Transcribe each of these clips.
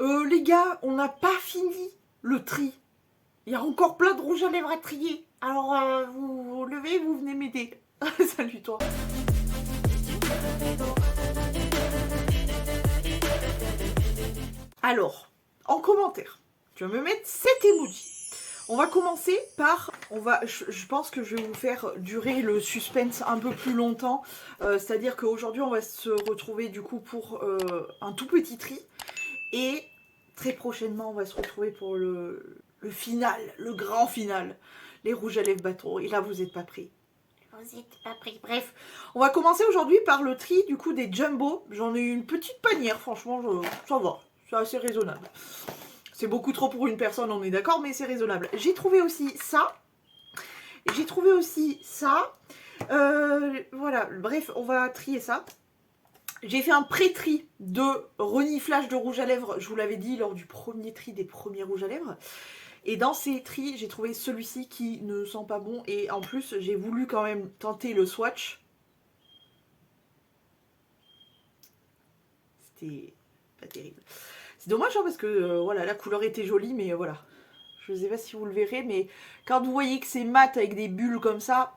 Les gars, on n'a pas fini le tri. Il y a encore plein de rouge à lèvres à trier. Alors, vous vous levez, vous venez m'aider. Salut toi. Alors, en commentaire, tu vas me mettre 7 emojis. On va commencer par, je pense que je vais vous faire durer le suspense un peu plus longtemps. C'est-à-dire qu'aujourd'hui, on va se retrouver du coup pour un tout petit tri. Et très prochainement, on va se retrouver pour le final, le grand final. Les rouges à lèvres bâtons. Et là, vous n'êtes pas pris. Vous n'êtes pas pris. Bref, on va commencer aujourd'hui par le tri du coup des jumbo. J'en ai eu une petite panière, franchement, ça va. C'est assez raisonnable. C'est beaucoup trop pour une personne, on est d'accord, mais c'est raisonnable. J'ai trouvé aussi ça. J'ai trouvé aussi ça. Voilà, bref, on va trier ça. J'ai fait un pré-tri de reniflage de rouge à lèvres, je vous l'avais dit, lors du premier tri des premiers rouges à lèvres. Et dans ces tris, j'ai trouvé celui-ci qui ne sent pas bon. Et en plus, j'ai voulu quand même tenter le swatch. C'était pas terrible. C'est dommage hein, parce que voilà, la couleur était jolie, mais voilà. Je ne sais pas si vous le verrez, mais quand vous voyez que c'est mat avec des bulles comme ça,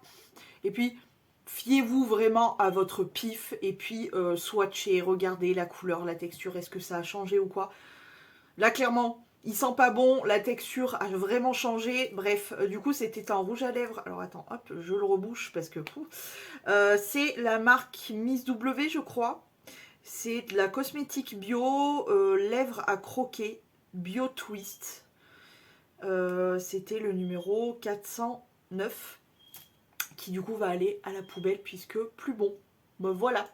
et puis fiez-vous vraiment à votre pif, et puis swatchez, regardez la couleur, la texture, est-ce que ça a changé ou quoi. Là, clairement, il sent pas bon, la texture a vraiment changé. Bref, du coup, c'était un rouge à lèvres. Alors, attends, hop, je le rebouche parce que... c'est la marque Miss W, je crois. C'est de la cosmétique bio, lèvres à croquer, Bio Twist. C'était le numéro 409, qui du coup va aller à la poubelle puisque plus bon. Ben voilà.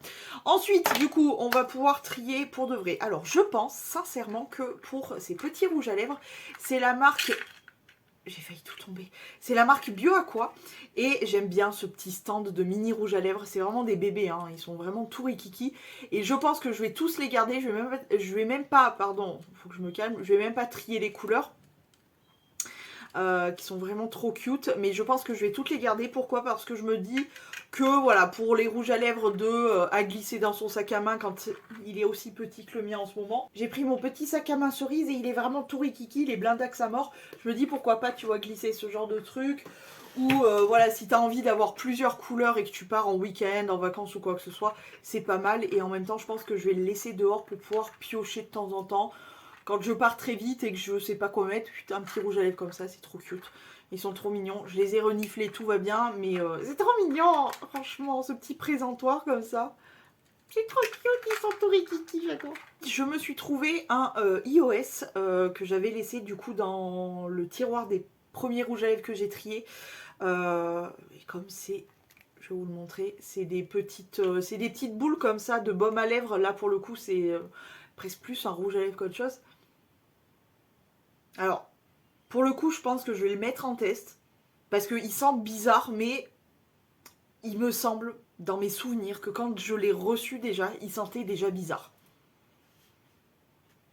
Ensuite, du coup, on va pouvoir trier pour de vrai. Alors, je pense sincèrement que pour ces petits rouges à lèvres, c'est la marque... J'ai failli tout tomber. C'est la marque Bio Aqua. Et j'aime bien ce petit stand de mini rouge à lèvres. C'est vraiment des bébés, hein. Ils sont vraiment tout rikiki. Et je pense que je vais tous les garder. Je vais même pas, pardon, faut que je me calme. Je vais même pas trier les couleurs. Qui sont vraiment trop cute, mais je pense que je vais toutes les garder. Pourquoi? Parce que je me dis que voilà, pour les rouges à lèvres à glisser dans son sac à main quand il est aussi petit que le mien en ce moment. J'ai pris mon petit sac à main cerise et il est vraiment tout rikiki, il est blindax à mort. Je me dis pourquoi pas, tu vois, glisser ce genre de truc. Ou voilà, si tu as envie d'avoir plusieurs couleurs et que tu pars en week-end, en vacances ou quoi que ce soit, c'est pas mal. Et en même temps, je pense que je vais le laisser dehors pour pouvoir piocher de temps en temps. Quand je pars très vite et que je sais pas quoi mettre, putain, un petit rouge à lèvres comme ça, c'est trop cute. Ils sont trop mignons. Je les ai reniflés, tout va bien, mais c'est trop mignon, franchement, ce petit présentoir comme ça. C'est trop cute, ils sont tout rikiki, j'adore. Je me suis trouvé un iOS que j'avais laissé du coup dans le tiroir des premiers rouges à lèvres que j'ai triés. Et comme c'est... Je vais vous le montrer. C'est des petites boules comme ça de baume à lèvres. Là, pour le coup, c'est presque plus un rouge à lèvres qu'autre chose. Alors, pour le coup, je pense que je vais le mettre en test. Parce qu'il sent bizarre, mais il me semble, dans mes souvenirs, que quand je l'ai reçu déjà, il sentait déjà bizarre.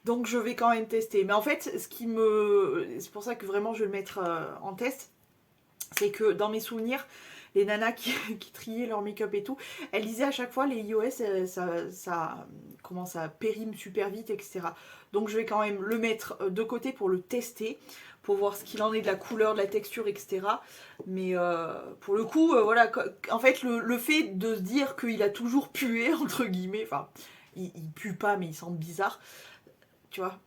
Donc je vais quand même tester. Mais en fait, c'est pour ça que vraiment je vais le mettre en test. C'est que dans mes souvenirs, les nanas qui triaient leur make-up et tout, elles disaient à chaque fois les iOS, ça périme super vite, etc. Donc je vais quand même le mettre de côté pour le tester, pour voir ce qu'il en est de la couleur, de la texture, etc. Mais pour le coup, voilà, en fait, le fait de se dire qu'il a toujours pué, entre guillemets, enfin, il pue pas, mais il sent bizarre, tu vois,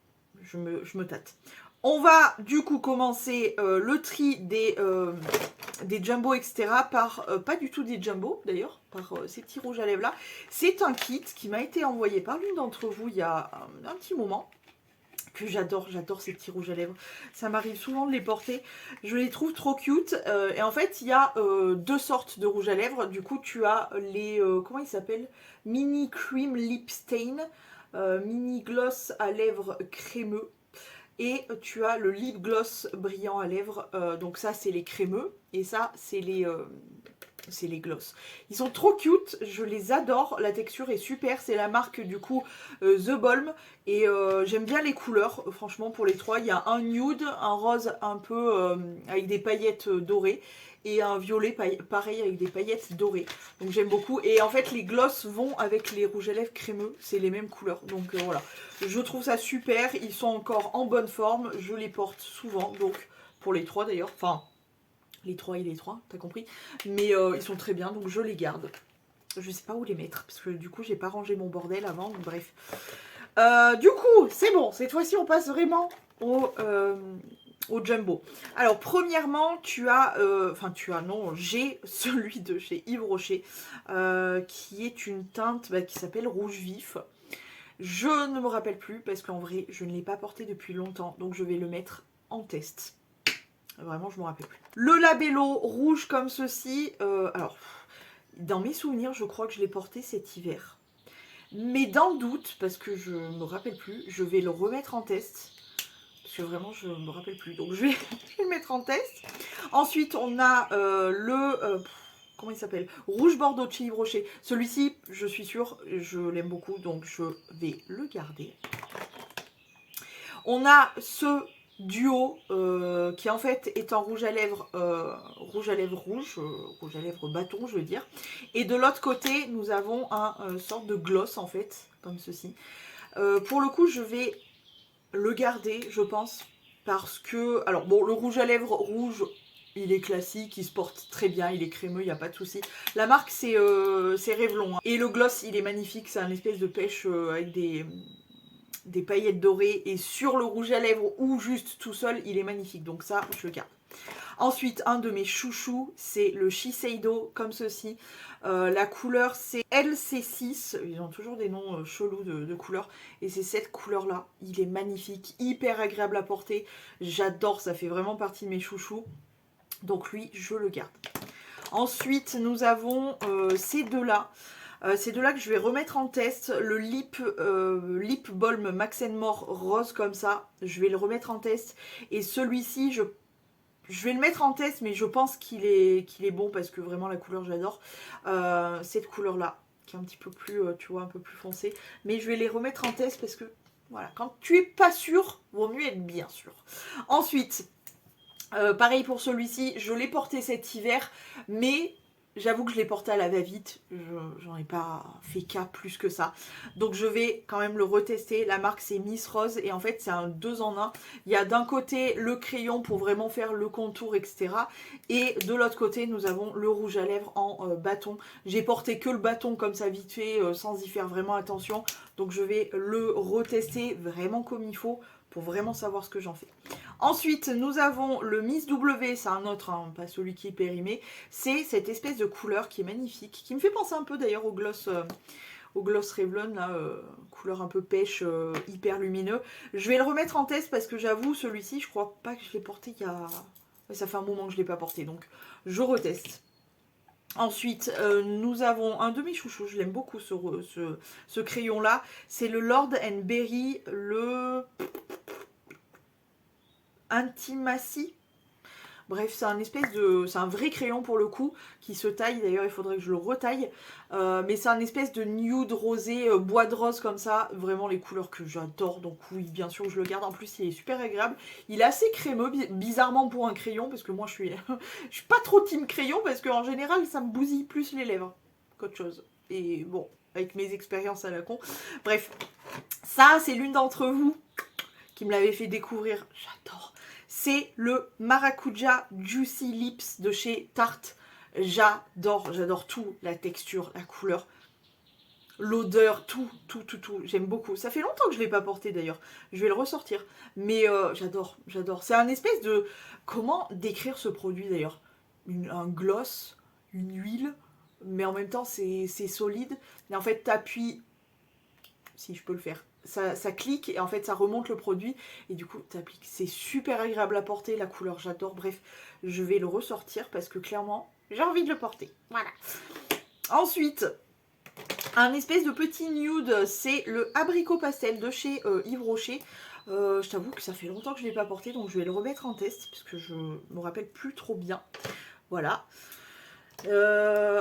je me tâte. On va du coup commencer le tri des jumbo, etc. par, pas du tout des jumbo d'ailleurs, par ces petits rouges à lèvres là. C'est un kit qui m'a été envoyé par l'une d'entre vous il y a un petit moment. Que j'adore ces petits rouges à lèvres. Ça m'arrive souvent de les porter. Je les trouve trop cute. Et en fait, il y a deux sortes de rouges à lèvres. Du coup, tu as les... comment ils s'appellent? Mini Cream Lip Stain. Mini Gloss à lèvres crémeux. Et tu as le lip gloss brillant à lèvres, donc ça c'est les crémeux, et ça c'est les c'est les gloss. Ils sont trop cute, je les adore, la texture est super, c'est la marque du coup The Balm et j'aime bien les couleurs, franchement pour les trois, il y a un nude, un rose un peu avec des paillettes dorées et un violet pareil avec des paillettes dorées, donc j'aime beaucoup et en fait les gloss vont avec les rouges à lèvres crémeux, c'est les mêmes couleurs, donc voilà, je trouve ça super, ils sont encore en bonne forme, je les porte souvent, donc pour les trois d'ailleurs, enfin les trois et les trois, t'as compris. Mais ils sont très bien, donc je les garde. Je sais pas où les mettre, parce que du coup, j'ai pas rangé mon bordel avant, donc bref. Du coup, c'est bon, cette fois-ci, on passe vraiment au jumbo. Alors, premièrement, j'ai celui de chez Yves Rocher, qui est une teinte qui s'appelle Rouge Vif. Je ne me rappelle plus, parce qu'en vrai, je ne l'ai pas porté depuis longtemps, donc je vais le mettre en test. Vraiment, je me rappelle plus. Le labello rouge comme ceci. Alors, dans mes souvenirs, je crois que je l'ai porté cet hiver. Mais dans le doute, parce que je me rappelle plus, je vais le remettre en test. Parce que vraiment, je me rappelle plus. Donc, je vais le mettre en test. Ensuite, on a comment il s'appelle? Rouge Bordeaux de chez Yves Rocher. Celui-ci, je suis sûre, je l'aime beaucoup. Donc, je vais le garder. On a ce duo qui en fait est en rouge à lèvres rouge, rouge à lèvres bâton je veux dire, et de l'autre côté nous avons un sorte de gloss en fait comme ceci. Pour le coup je vais le garder je pense parce que, alors bon, le rouge à lèvres rouge il est classique, il se porte très bien, il est crémeux, il n'y a pas de souci. La marque c'est Revlon, hein. Et le gloss il est magnifique, c'est un espèce de pêche avec des paillettes dorées et sur le rouge à lèvres ou juste tout seul, il est magnifique. Donc ça, je le garde. Ensuite, un de mes chouchous, c'est le Shiseido, comme ceci. La couleur, c'est LC6. Ils ont toujours des noms chelous de couleurs. Et c'est cette couleur-là. Il est magnifique, hyper agréable à porter. J'adore, ça fait vraiment partie de mes chouchous. Donc lui, je le garde. Ensuite, nous avons ces deux-là. C'est de là que je vais remettre en test le Lip Balm Max More rose comme ça. Je vais le remettre en test. Et celui-ci, je vais le mettre en test, mais je pense qu'il est bon parce que vraiment la couleur, j'adore. Cette couleur-là, qui est un petit peu plus, tu vois, un peu plus foncée. Mais je vais les remettre en test parce que, voilà, quand tu es pas sûr, vaut mieux être bien sûr. Ensuite, pareil pour celui-ci, je l'ai porté cet hiver, mais j'avoue que je l'ai porté à la va-vite, j'en ai pas fait cas plus que ça. Donc je vais quand même le retester, la marque c'est Miss Rose et en fait c'est un 2 en 1. Il y a d'un côté le crayon pour vraiment faire le contour etc. Et de l'autre côté nous avons le rouge à lèvres en bâton. J'ai porté que le bâton comme ça vite fait sans y faire vraiment attention. Donc je vais le retester vraiment comme il faut pour vraiment savoir ce que j'en fais. Ensuite, nous avons le Miss W, c'est un autre, hein, pas celui qui est périmé. C'est cette espèce de couleur qui est magnifique, qui me fait penser un peu d'ailleurs au gloss Revlon, là, couleur un peu pêche, hyper lumineux. Je vais le remettre en test parce que j'avoue, celui-ci, je crois pas que je l'ai porté il y a... Ouais, ça fait un moment que je ne l'ai pas porté, donc je reteste. Ensuite, nous avons un de mes chouchous, je l'aime beaucoup ce crayon-là. C'est le Lord & Berry, le Intimacy. Bref, c'est un vrai crayon pour le coup, qui se taille, d'ailleurs il faudrait que je le retaille. Mais c'est un espèce de nude rosé, bois de rose comme ça, vraiment les couleurs que j'adore, donc oui, bien sûr je le garde. En plus il est super agréable, il est assez crémeux, bizarrement pour un crayon, parce que moi je suis, je suis pas trop team crayon, parce qu'en général ça me bousille plus les lèvres qu'autre chose. Et bon, avec mes expériences à la con. Bref, ça c'est l'une d'entre vous qui me l'avait fait découvrir, j'adore. C'est le Maracuja Juicy Lips de chez Tarte. J'adore tout, la texture, la couleur, l'odeur, tout. J'aime beaucoup. Ça fait longtemps que je ne l'ai pas porté d'ailleurs. Je vais le ressortir. Mais j'adore. C'est un espèce de... Comment décrire ce produit d'ailleurs? Un gloss, une huile, mais en même temps c'est solide. Et en fait, t'appuies... Si je peux le faire. Ça clique et en fait ça remonte le produit et du coup t'appliques. C'est super agréable à porter, la couleur j'adore. Bref, je vais le ressortir parce que clairement j'ai envie de le porter. Voilà. Ensuite, un espèce de petit nude, c'est le Abricot Pastel de chez Yves Rocher. Je t'avoue que ça fait longtemps que je ne l'ai pas porté, donc je vais le remettre en test parce que je me rappelle plus trop bien. Voilà.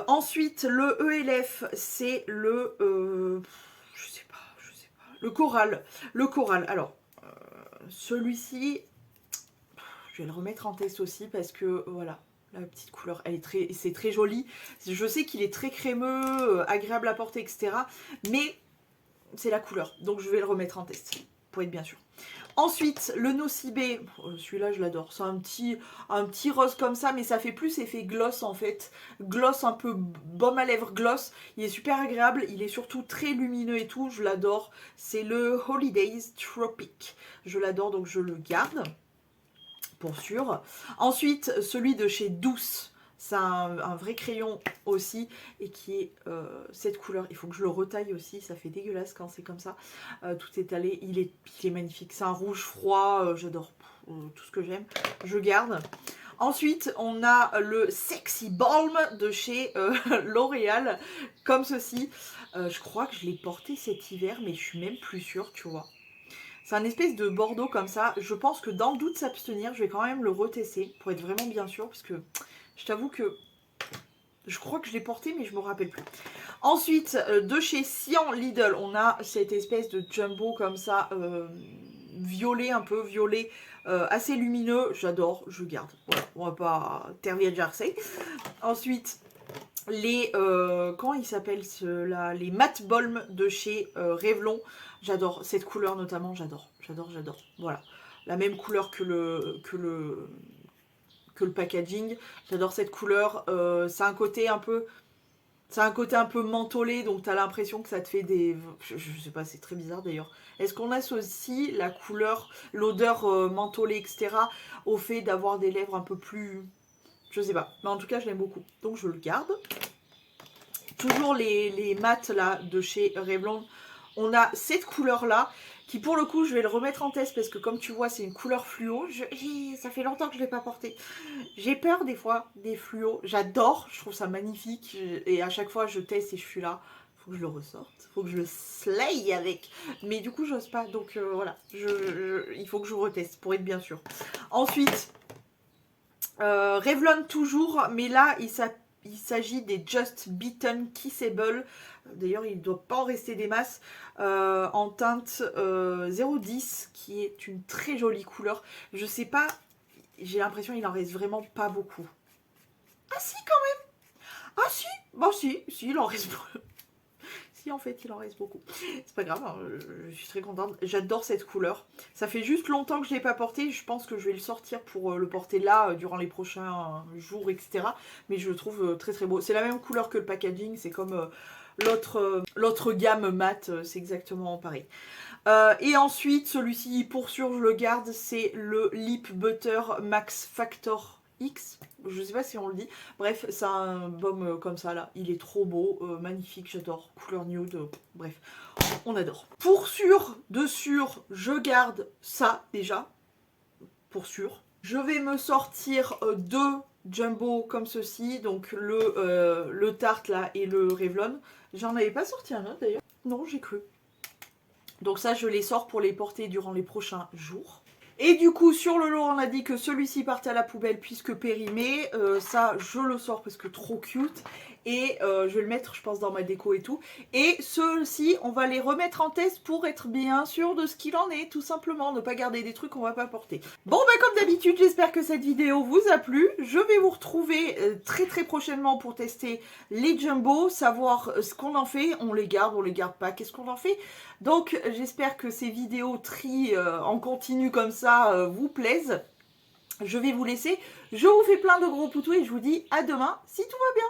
Ensuite, le ELF, c'est le... je sais pas. Le coral. Le coral. Alors, celui-ci, je vais le remettre en test aussi parce que, voilà, la petite couleur, elle est c'est très joli. Je sais qu'il est très crémeux, agréable à porter, etc. Mais c'est la couleur, donc je vais le remettre en test, pour être bien sûr. Ensuite, le Nocibé, celui-là je l'adore, c'est un petit rose comme ça, mais ça fait plus effet gloss en fait. Gloss un peu baume à lèvres gloss, il est super agréable, il est surtout très lumineux et tout, je l'adore. C'est le Holidays Tropic, je l'adore donc je le garde, pour sûr. Ensuite, celui de chez Douce. C'est un vrai crayon aussi et qui est cette couleur. Il faut que je le retaille aussi, ça fait dégueulasse quand c'est comme ça. Tout étalé, il est magnifique. C'est un rouge froid, j'adore tout ce que j'aime. Je garde. Ensuite, on a le Sexy Balm de chez L'Oréal, comme ceci. Je crois que je l'ai porté cet hiver, mais je suis même plus sûre, tu vois. C'est un espèce de bordeaux comme ça. Je pense que dans le doute s'abstenir, je vais quand même le retester pour être vraiment bien sûr. Parce que je t'avoue que je crois que je l'ai porté mais je me rappelle plus. Ensuite, de chez Sian Lidl, on a cette espèce de jumbo comme ça, violet, un peu violet, assez lumineux. J'adore, je garde. Voilà, on va pas terminer Jersey. Ensuite, les comment ils s'appellent ceux-là, les matte balm de chez Revlon. J'adore cette couleur notamment, j'adore. Voilà, la même couleur que le packaging. J'adore cette couleur. C'est un côté un peu mentholé, donc t'as l'impression que ça te fait des... Je sais pas, c'est très bizarre d'ailleurs. Est-ce qu'on associe la couleur, l'odeur mentholée, etc. au fait d'avoir des lèvres un peu plus... Je sais pas, mais en tout cas je l'aime beaucoup, donc je le garde. Toujours les mattes là de chez Revlon. On a cette couleur là qui pour le coup je vais le remettre en test parce que comme tu vois c'est une couleur fluo. Ça fait longtemps que je ne l'ai pas porté. J'ai peur des fois des fluos. J'adore, je trouve ça magnifique et à chaque fois je teste et je suis là. Faut que je le ressorte, faut que je le slay avec. Mais du coup j'ose pas donc voilà. Il faut que je reteste pour être bien sûr. Ensuite Revlon toujours mais là il s'agit des Just Beaten Kissable. D'ailleurs, il ne doit pas en rester des masses. En teinte 010, qui est une très jolie couleur. Je sais pas, j'ai l'impression qu'il en reste vraiment pas beaucoup. Ah si, quand même. Ah si, bon si, il en reste beaucoup. Si, en fait, il en reste beaucoup. C'est pas grave, hein, je suis très contente. J'adore cette couleur. Ça fait juste longtemps que je ne l'ai pas porté. Je pense que je vais le sortir pour le porter là, durant les prochains jours, etc. Mais je le trouve très très beau. C'est la même couleur que le packaging. C'est comme l'autre gamme mat. C'est exactement pareil. Et ensuite, celui-ci, pour sûr, je le garde. C'est le Lip Butter Max Factor X, je sais pas si on le dit, bref c'est un baume comme ça là, il est trop beau, magnifique, j'adore, couleur nude, bref, on adore. Pour sûr, de sûr, je garde ça déjà, pour sûr. Je vais me sortir deux jumbo comme ceci, donc le Tarte là et le Revlon. J'en avais pas sorti un autre d'ailleurs, non j'ai cru. Donc ça je les sors pour les porter durant les prochains jours. Et du coup, sur le lot, on a dit que celui-ci partait à la poubelle puisque périmé. Ça, je le sors parce que trop cute. Et je vais le mettre, je pense, dans ma déco et tout. Et ceux-ci, on va les remettre en test pour être bien sûr de ce qu'il en est, tout simplement. Ne pas garder des trucs qu'on va pas porter. Bon, bah comme d'habitude, j'espère que cette vidéo vous a plu. Je vais vous retrouver très très prochainement pour tester les jumbo, savoir ce qu'on en fait. On les garde pas, qu'est-ce qu'on en fait? Donc, j'espère que ces vidéos tri en continu comme ça vous plaisent. Je vais vous laisser. Je vous fais plein de gros poutous et je vous dis à demain si tout va bien.